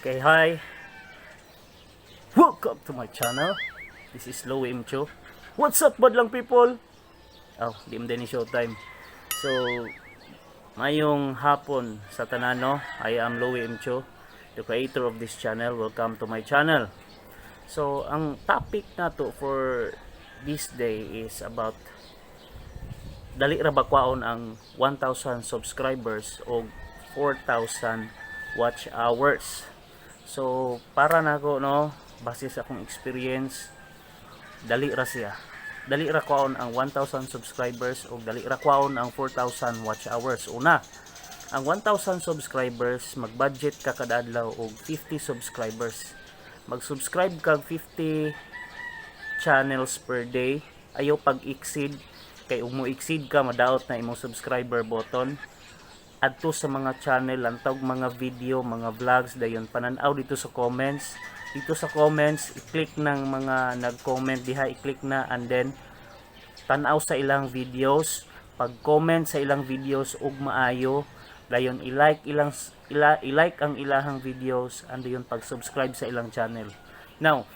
Okay, hi. Welcome to my channel. This is Low Imcho. What's up, badlang people? Oh, di din ni showtime. So, mayong hapon sa tanano. I am Low Imcho, the creator of this channel. Welcome to my channel. So, ang topic nato for this day is about dali ra ba kwaon ang 1,000 subscribers o 4,000 watch hours. So para nako no, base sa akong experience, dali ra siya. Dali ra kwaon ang 1,000 subscribers o dali ra kwaon ang 4,000 watch hours. Una, ang 1,000 subscribers, mag-budget ka kada adlaw og 50 subscribers. Mag-subscribe kag 50 channels per day. Ayaw pag-exceed, kay ug mo exceed ka madaot na imong subscriber button. Adto sa mga channel, lantog mga video, mga vlogs, dayon pananaw dito sa comments. Dito sa comments, i-click ng mga nag-comment diha, i-click na, and then tanaw sa ilang videos. Pag-comment sa ilang videos ug maayo, dayon i-like ang ilahang videos, and dayon pag-subscribe sa ilang channel. Now,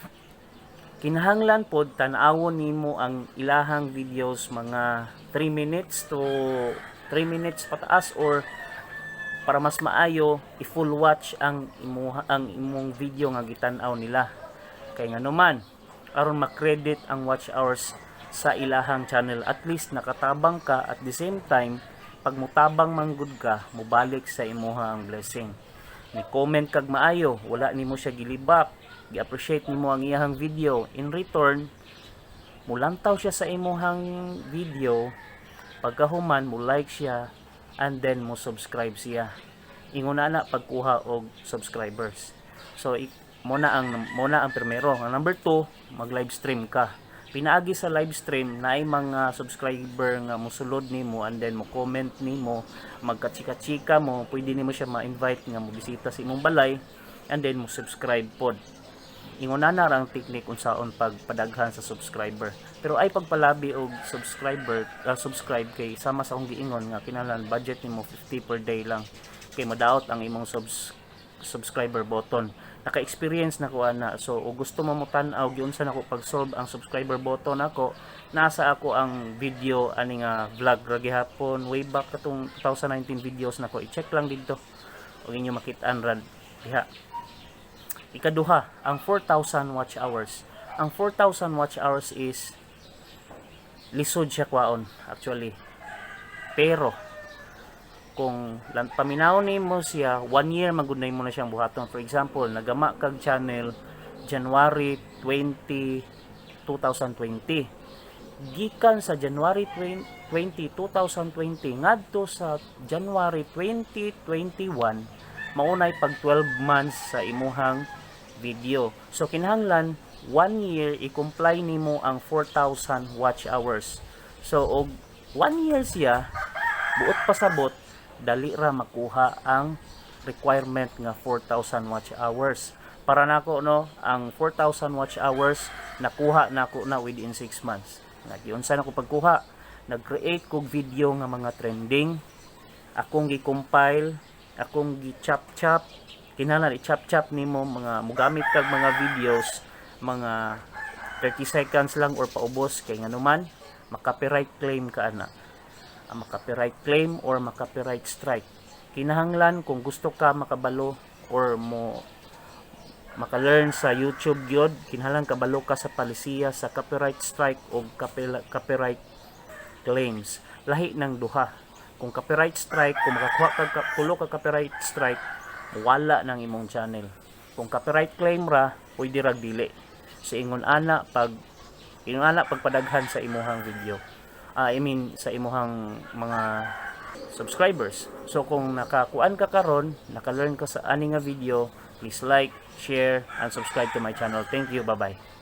kinahanglan pod tan-awon nimo ang ilahang videos mga 3 minutes to 3 minutes pataas, or para mas maayo i-full watch ang imong video nga gitan-aw nila. Kay nga naman aron ma-credit ang watch hours sa ilahang channel, at least nakatabang ka, at the same time pag mutabang manggod ka, mubalik sa imuha ang blessing. Ni comment kag maayo, wala nimo siya gilibak, gi-appreciate nimo ang iyahang video, in return mulantaw siya sa imuhang video, pagkahuman mo like siya, and then mo subscribe siya. Ingon na pagkuha og subscribers. So muna ang primero. Ang number 2, mag live stream ka. Pinaagi sa live stream na ay mga subscriber nga mosulod nimo, and then mo comment nimo, magkachika-chika mo, pwede nimo siya ma-invite nga mo bisita sa imong balay, and then mo subscribe pod. Ingon na ang technique unsaon pagpadaghan sa subscriber. Pero ay pagpalabi og subscribe kay sama sa akong giingon nga kinahanglan budget nimo 50 per day lang, kay madaot ang imong subscriber button. Naka-experience na ko ana. So og gusto mo tan-aw gyud unsa nako pag-solve ang subscriber button ako, nasa ako ang video ani nga vlog ra gihapon way back katong 2019 videos nako, i-check lang didto og inyo makit-an ra diha. Ikaduha, ang 4,000 watch hours. Ang 4,000 watch hours is lisod siya kwaon actually. Pero kung paminaw nimo siya 1 year, magunay mo na siyang buhaton. For example, nagama kag channel January 20, 2020. Gikan sa January 20, 2020 ngadto sa January 2021, maunay pag 12 months sa imuhang video. So kinahanglan 1 year i-comply nimo ang 4,000 watch hours. So og 1 year siya, buot pasabot, dali ra makuha ang requirement nga 4,000 watch hours. Para nako no, ang 4,000 watch hours nakuha nako na within 6 months. Nagiunsa nako pagkuha, nag-create kog video nga mga trending, akong gi-compile, akong gi-chop-chop. Kinahanglan i-chop-chop nimo, mga mugamit kag mga videos mga 30 seconds lang or paubos, kay nganuman maka-copyright claim ka ana. Ang maka-copyright claim or maka-copyright strike. Kinahanglan kung gusto ka makabalo or mo maka-learn sa YouTube gyud, kinahanglan kabalo ka sa palisiya sa copyright strike o copyright claims. Lahi ng duha. Kung copyright strike, kung makakuha ka kulo ka copyright strike, wala ng imong channel. Kung copyright claim ra, pwede ra dili. So ingon ana pagpadaghan sa imuhang video. Sa imuhang mga subscribers. So kung nakakuan ka karon, naka-learn ka sa ani nga video, please like, share, and subscribe to my channel. Thank you. Bye-bye.